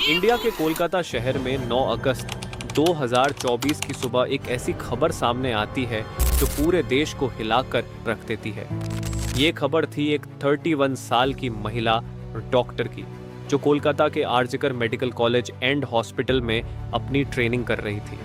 India के कोलकाता शहर में 9 अगस्त 2024 की सुबह एक ऐसी खबर सामने आती है जो पूरे देश को हिलाकर रख देती है। ये खबर थी एक 31 साल की महिला डॉक्टर की, जो कोलकाता के आरजिकर मेडिकल कॉलेज एंड हॉस्पिटल में अपनी ट्रेनिंग कर रही थी।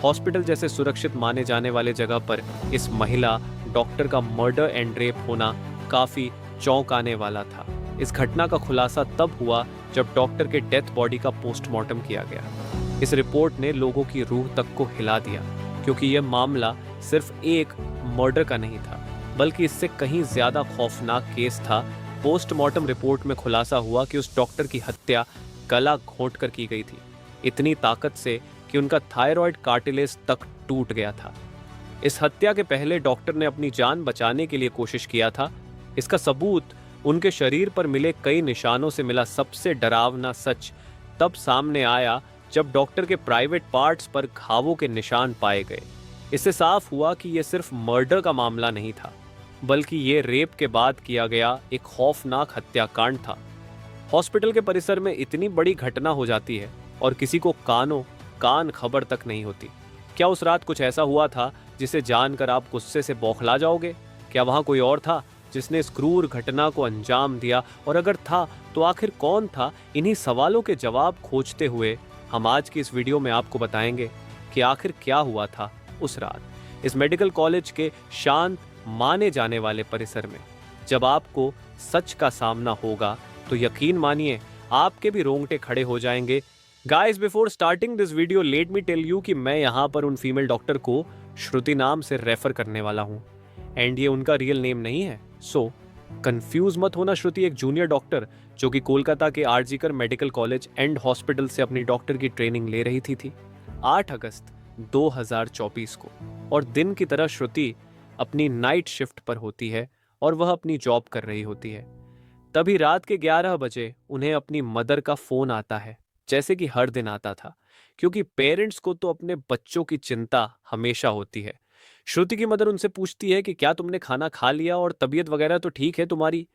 हॉस्पिटल जैसे सुरक्षित माने जाने वाले जगह पर इस महिला डॉक्टर का मर्डर एंड रेप होना काफी चौंकाने वाला था। इस घटना का खुलासा तब हुआ जब डॉक्टर के डेथ बॉडी का पोस्टमार्टम किया गया। इस रिपोर्ट ने लोगों की रूह तक को हिला दिया, क्योंकि यह मामला सिर्फ एक मर्डर का नहीं था, बल्कि इससे कहीं ज्यादा खौफनाक केस था। पोस्टमार्टम रिपोर्ट में खुलासा हुआ कि उस डॉक्टर की हत्या गला घोंटकर की गई थी, इतनी ताकत से कि उनका थायराइड कार्टिलेज तक टूट गया था। इस हत्या के पहले डॉक्टर ने अपनी जान बचाने के लिए कोशिश किया था। इसका सबूत उनके शरीर पर मिले कई निशानों से मिला। सबसे डरावना सच तब सामने आया जब डॉक्टर के प्राइवेट पार्ट्स पर घावों के निशान पाए गए। इससे साफ हुआ कि यह सिर्फ मर्डर का मामला नहीं था, बल्कि ये रेप के बाद किया गया एक खौफनाक हत्याकांड था। हॉस्पिटल के परिसर में इतनी बड़ी घटना हो जाती है और किसी को कान खबर तक नहीं होती। क्या उस रात कुछ ऐसा हुआ था जिसे जानकर आप गुस्से से बौखला जाओगे? क्या वहां कोई और था जिसने इस क्रूर घटना को अंजाम दिया? और अगर था तो आखिर कौन था? इन्हीं सवालों के जवाब खोजते हुए हम आज की इस वीडियो में आपको बताएंगे कि आखिर क्या हुआ था उस रात इस मेडिकल कॉलेज के शांत माने जाने वाले परिसर में। जब आपको सच का सामना होगा तो यकीन मानिए आपके भी रोंगटे खड़े हो जाएंगे। Guys, before starting this video let me tell you कि मैं यहाँ पर उन फीमेल डॉक्टर को श्रुति नाम से रेफर करने वाला हूँ, एंड ये उनका रियल नेम नहीं है। सो कंफ्यूज मत होना। श्रुति एक जूनियर डॉक्टर जो कि कोलकाता के आरजिकर मेडिकल कॉलेज एंड हॉस्पिटल से अपनी डॉक्टर की ट्रेनिंग ले रही थी 8 अगस्त 2024 को। और दिन की तरह श्रुति अपनी नाइट शिफ्ट पर होती है और वह अपनी जॉब कर रही होती है। तभी रात के 11 बजे उन्हें अपनी मदर का फोन आता है, जैसे कि हर दिन आता था, क्योंकि पेरेंट्स को तो अपने बच्चों की चिंता हमेशा होती है। श्रुति की मदर उनसे पूछती है कि क्या तुमने खाना खा लिया और तबीयत वगैरह तो ठीक है तुम्हारी?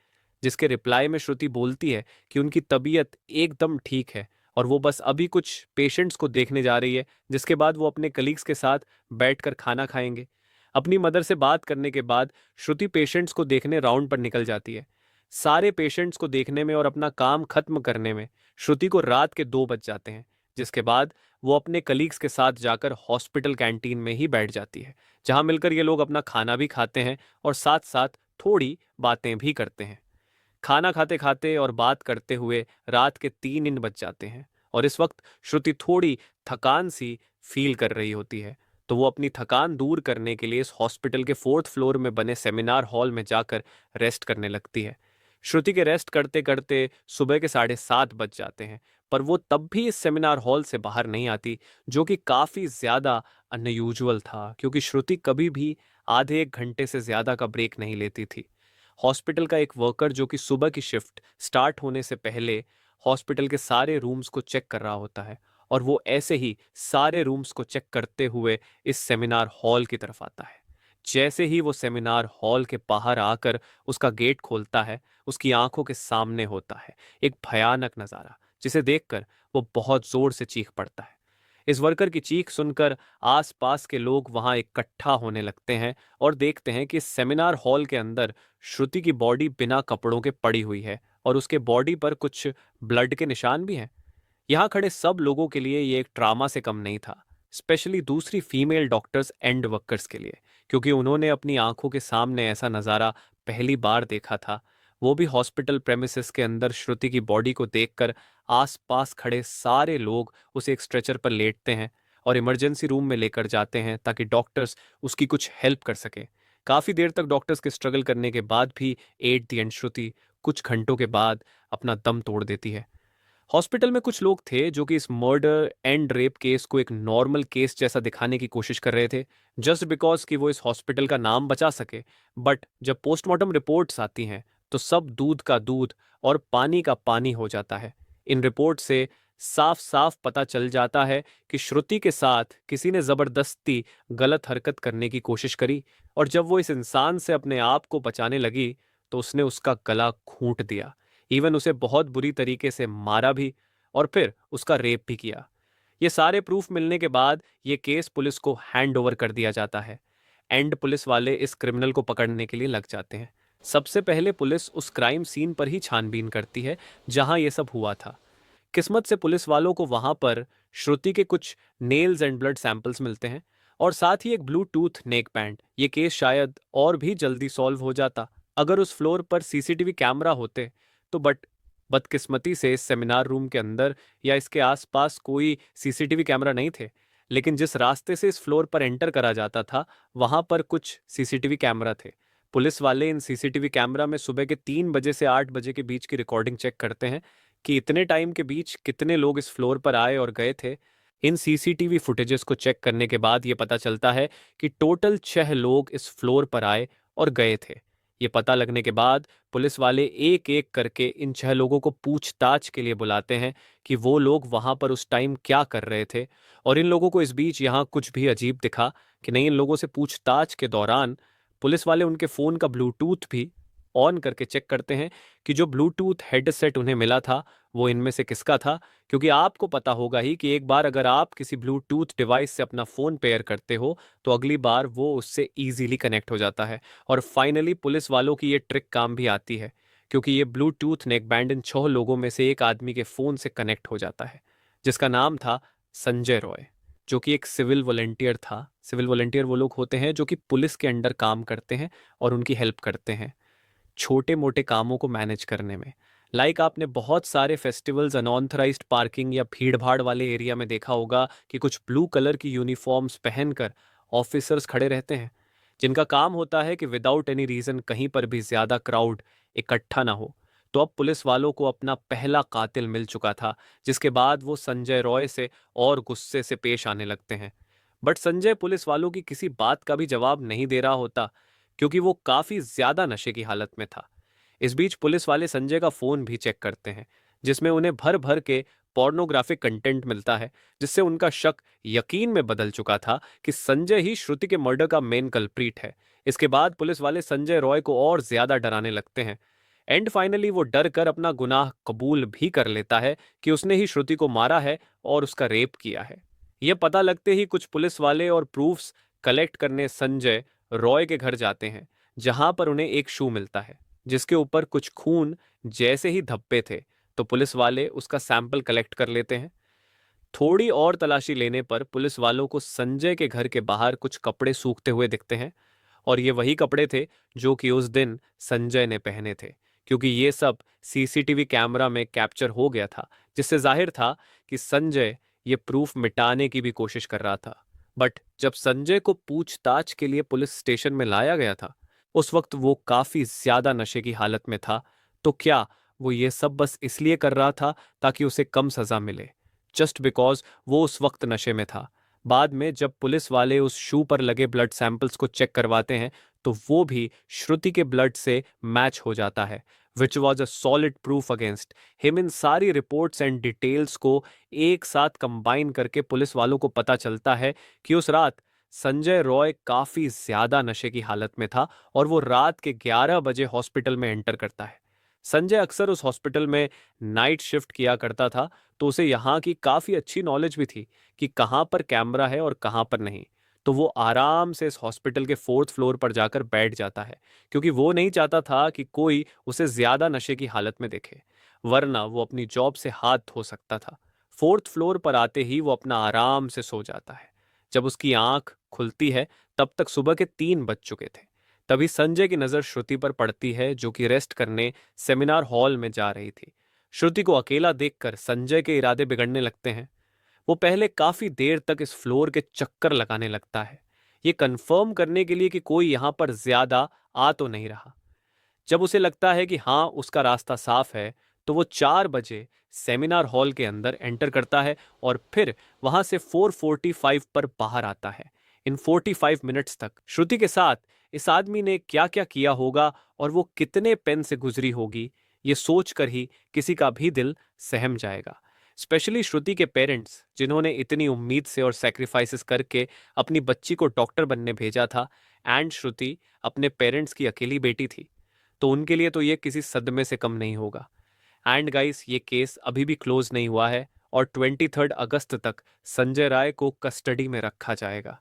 जिसके रिप्लाई में श्रुति बोलती है कि उनकी तबीयत एकदम ठीक है और वो बस अभी कुछ पेशेंट्स को देखने जा रही है, जिसके बाद वो अपने कलीग्स के साथ बैठकर खाना खाएंगे। अपनी मदर से बात करने के बाद श्रुति पेशेंट्स को देखने राउंड पर निकल जाती है। सारे पेशेंट्स को देखने में और अपना काम खत्म करने में श्रुति को रात के 2 बज जाते हैं, जिसके बाद वो अपने कलीग्स के साथ जाकर हॉस्पिटल कैंटीन में ही बैठ जाती है, जहां मिलकर ये लोग अपना खाना भी खाते हैं और साथ साथ थोड़ी बातें भी करते हैं। खाना खाते खाते और बात करते हुए रात के 3 बज जाते हैं और इस वक्त श्रुति थोड़ी थकान सी फील कर रही होती है, तो वो अपनी थकान दूर करने के लिए इस हॉस्पिटल के 4th फ्लोर में बने सेमिनार हॉल में जाकर रेस्ट करने लगती है। श्रुति के रेस्ट करते करते सुबह के 7:30 बज जाते हैं, पर वो तब भी इस सेमिनार हॉल से बाहर नहीं आती, जो कि काफ़ी ज़्यादा अनयूजुअल था, क्योंकि श्रुति कभी भी आधे 1 घंटे से ज़्यादा का ब्रेक नहीं लेती थी। हॉस्पिटल का एक वर्कर जो कि सुबह की शिफ्ट स्टार्ट होने से पहले हॉस्पिटल के सारे रूम्स को चेक कर रहा होता है, और वो ऐसे ही सारे रूम्स को चेक करते हुए इस सेमिनार हॉल की तरफ आता है। जैसे ही वो सेमिनार हॉल के बाहर आकर उसका गेट खोलता है, उसकी आंखों के सामने होता है एक भयानक नज़ारा, जिसे देखकर वो बहुत जोर से चीख पड़ता है। इस वर्कर की चीख सुनकर आसपास के लोग वहां इकट्ठा होने लगते हैं और देखते हैं कि इस सेमिनार हॉल के अंदर श्रुति की बॉडी बिना कपड़ों के पड़ी हुई है और उसके बॉडी पर कुछ ब्लड के निशान भी हैं। यहाँ खड़े सब लोगों के लिए ये एक ट्रामा से कम नहीं था, स्पेशली दूसरी फीमेल डॉक्टर्स एंड वर्कर्स के लिए, क्योंकि उन्होंने अपनी आंखों के सामने ऐसा नज़ारा पहली बार देखा था। वो भी हॉस्पिटल प्रेमिसेस के अंदर श्रुति की बॉडी को देखकर आसपास खड़े सारे लोग उसे एक स्ट्रेचर पर लेटते हैं और इमरजेंसी रूम में लेकर जाते हैं ताकि डॉक्टर्स उसकी कुछ हेल्प कर सके। काफ़ी देर तक डॉक्टर्स के स्ट्रगल करने के बाद भी एट द एंड श्रुति कुछ घंटों के बाद अपना दम तोड़ देती है। हॉस्पिटल में कुछ लोग थे जो कि इस मर्डर एंड रेप केस को एक नॉर्मल केस जैसा दिखाने की कोशिश कर रहे थे, जस्ट बिकॉज कि वो इस हॉस्पिटल का नाम बचा सके। बट जब पोस्टमार्टम रिपोर्ट्स आती हैं तो सब दूध का दूध और पानी का पानी हो जाता है। इन रिपोर्ट से साफ साफ पता चल जाता है कि श्रुति के साथ किसी ने जबरदस्ती गलत हरकत करने की कोशिश करी, और जब वो इस इंसान से अपने आप को बचाने लगी तो उसने उसका गला घूंट दिया। इवन उसे बहुत बुरी तरीके से मारा भी, और फिर उसका रेप भी किया। ये सारे प्रूफ मिलने के बाद ये केस पुलिस को हैंड ओवर कर दिया जाता है। एंड पुलिस वाले इस क्रिमिनल को पकड़ने के लिए लग जाते हैं। सबसे पहले पुलिस उस क्राइम सीन पर ही छानबीन करती है जहां ये सब हुआ था। किस्मत से पुलिस वालों को वहां पर श्रुति के कुछ नेल्स एंड ब्लड सैंपल्स मिलते हैं और साथ ही एक ब्लूटूथ नेक बैंड। ये केस शायद और भी जल्दी सॉल्व हो जाता अगर उस फ्लोर पर सीसीटीवी कैमरा होते तो। बट बदकिस्मती से इस सेमिनार रूम के अंदर या इसके आसपास कोई सीसीटीवी कैमरा नहीं थे। लेकिन जिस रास्ते से इस फ्लोर पर एंटर करा जाता था वहां पर कुछ सीसीटीवी कैमरा थे। पुलिस वाले इन सीसीटीवी कैमरा में सुबह के 3 बजे से 8 बजे के बीच की रिकॉर्डिंग चेक करते हैं कि इतने टाइम के बीच कितने लोग इस फ्लोर पर आए और गए थे। इन सीसीटीवी फुटेजेस को चेक करने के बाद ये पता चलता है कि टोटल 6 लोग इस फ्लोर पर आए और गए थे। ये पता लगने के बाद पुलिस वाले एक एक करके इन 6 लोगों को पूछताछ के लिए बुलाते हैं कि वो लोग वहां पर उस टाइम क्या कर रहे थे। और इन लोगों को इस बीच यहाँ कुछ भी अजीब दिखा कि नहीं। इन लोगों से पूछताछ के दौरान पुलिस वाले उनके फ़ोन का ब्लूटूथ भी ऑन करके चेक करते हैं कि जो ब्लूटूथ हेडसेट उन्हें मिला था वो इनमें से किसका था। क्योंकि आपको पता होगा ही कि एक बार अगर आप किसी ब्लूटूथ डिवाइस से अपना फ़ोन पेयर करते हो तो अगली बार वो उससे ईजिली कनेक्ट हो जाता है। और फाइनली पुलिस वालों की ये ट्रिक काम भी आती है क्योंकि ये ब्लूटूथ नेक बैंड इन 6 लोगों में से एक आदमी के फ़ोन से कनेक्ट हो जाता है जिसका नाम था संजय रॉय, जो कि एक सिविल वॉलंटियर था। सिविल वॉलंटियर वो लोग होते हैं जो कि पुलिस के अंडर काम करते हैं और उनकी हेल्प करते हैं छोटे मोटे कामों को मैनेज करने में। लाइक आपने बहुत सारे फेस्टिवल्स अनऑथराइज्ड पार्किंग या भीड़ भाड़ वाले एरिया में देखा होगा कि कुछ ब्लू कलर की यूनिफॉर्म्स पहनकर ऑफिसर्स खड़े रहते हैं जिनका काम होता है कि विदाउट एनी रीजन कहीं पर भी ज्यादा क्राउड इकट्ठा ना हो। तो अब पुलिस वालों को अपना पहला कातिल मिल चुका था जिसके बाद वो संजय रॉय से और गुस्से से पेश आने लगते हैं। बट संजय पुलिस वालों की किसी बात का भी जवाब नहीं दे रहा होता क्योंकि वो काफी ज्यादा नशे की हालत में था। इस बीच पुलिस वाले संजय का फोन भी चेक करते हैं जिसमें उन्हें भर भर के पोर्नोग्राफिक कंटेंट मिलता है जिससे उनका शक यकीन में बदल चुका था कि संजय ही श्रुति के मर्डर का मेन कल्प्रीट है। इसके बाद पुलिस वाले संजय रॉय को और ज्यादा डराने लगते हैं। एंड फाइनली वो डर कर अपना गुनाह कबूल भी कर लेता है कि उसने ही श्रुति को मारा है और उसका रेप किया है। यह पता लगते ही कुछ पुलिस वाले और प्रूफ्स कलेक्ट करने संजय रॉय के घर जाते हैं जहां पर उन्हें एक शू मिलता है जिसके ऊपर कुछ खून जैसे ही धब्बे थे। तो पुलिस वाले उसका सैंपल कलेक्ट कर लेते हैं। थोड़ी और तलाशी लेने पर पुलिस वालों को संजय के घर के बाहर कुछ कपड़े सूखते हुए दिखते हैं और ये वही कपड़े थे जो कि उस दिन संजय ने पहने थे क्योंकि ये सब सीसीटीवी कैमरा में कैप्चर हो गया था जिससे जाहिर था कि संजय ये प्रूफ मिटाने की भी कोशिश कर रहा था। बट जब संजय को पूछताछ के लिए पुलिस स्टेशन में लाया गया था उस वक्त वो काफी ज्यादा नशे की हालत में था। तो क्या वो ये सब बस इसलिए कर रहा था ताकि उसे कम सजा मिले, जस्ट बिकॉज वो उस वक्त नशे में था। बाद में जब पुलिस वाले उस शू पर लगे ब्लड सैंपल्स को चेक करवाते हैं तो वो भी श्रुति के ब्लड से मैच हो जाता है which was a solid proof against him. इन सारी रिपोर्ट्स एंड डिटेल्स को एक साथ कंबाइन करके पुलिस वालों को पता चलता है कि उस रात संजय रॉय काफी ज्यादा नशे की हालत में था और वो रात के 11 बजे हॉस्पिटल में एंटर करता है। संजय अक्सर उस हॉस्पिटल में नाइट शिफ्ट किया करता था तो उसे यहाँ की काफी अच्छी नॉलेज भी थी कि कहाँ पर कैमरा है और कहाँ पर नहीं। तो वो आराम से इस हॉस्पिटल के 4th फ्लोर पर जाकर बैठ जाता है क्योंकि वो नहीं चाहता था कि कोई उसे ज्यादा नशे की हालत में देखे, वरना वो अपनी जॉब से हाथ धो सकता था। 4th फ्लोर पर आते ही वो अपना आराम से सो जाता है। जब उसकी आंख खुलती है तब तक सुबह के 3 बज चुके थे। तभी संजय की नजर श्रुति पर पड़ती है जो कि रेस्ट करने सेमिनार हॉल में जा रही थी। श्रुति को अकेला देखकर संजय के इरादे बिगड़ने लगते हैं। वो पहले काफी देर तक इस फ्लोर के चक्कर लगाने लगता है ये कंफर्म करने के लिए कि कोई यहां पर ज्यादा आ तो नहीं रहा। जब उसे लगता है कि हाँ उसका रास्ता साफ है तो वो 4 बजे सेमिनार हॉल के अंदर एंटर करता है और फिर वहां से 4:45 पर बाहर आता है। इन 45 मिनट्स तक श्रुति के साथ इस आदमी ने क्या क्या किया होगा और वो कितने पेन से गुजरी होगी ये सोचकर ही किसी का भी दिल सहम जाएगा। स्पेशली श्रुति के पेरेंट्स जिन्होंने इतनी उम्मीद से और सेक्रीफाइसेस करके अपनी बच्ची को डॉक्टर बनने भेजा था एंड श्रुति अपने पेरेंट्स की अकेली बेटी थी तो उनके लिए तो ये किसी सदमे से कम नहीं होगा। एंड गाइस, ये केस अभी भी क्लोज नहीं हुआ है और 23 अगस्त तक संजय राय को कस्टडी में रखा जाएगा।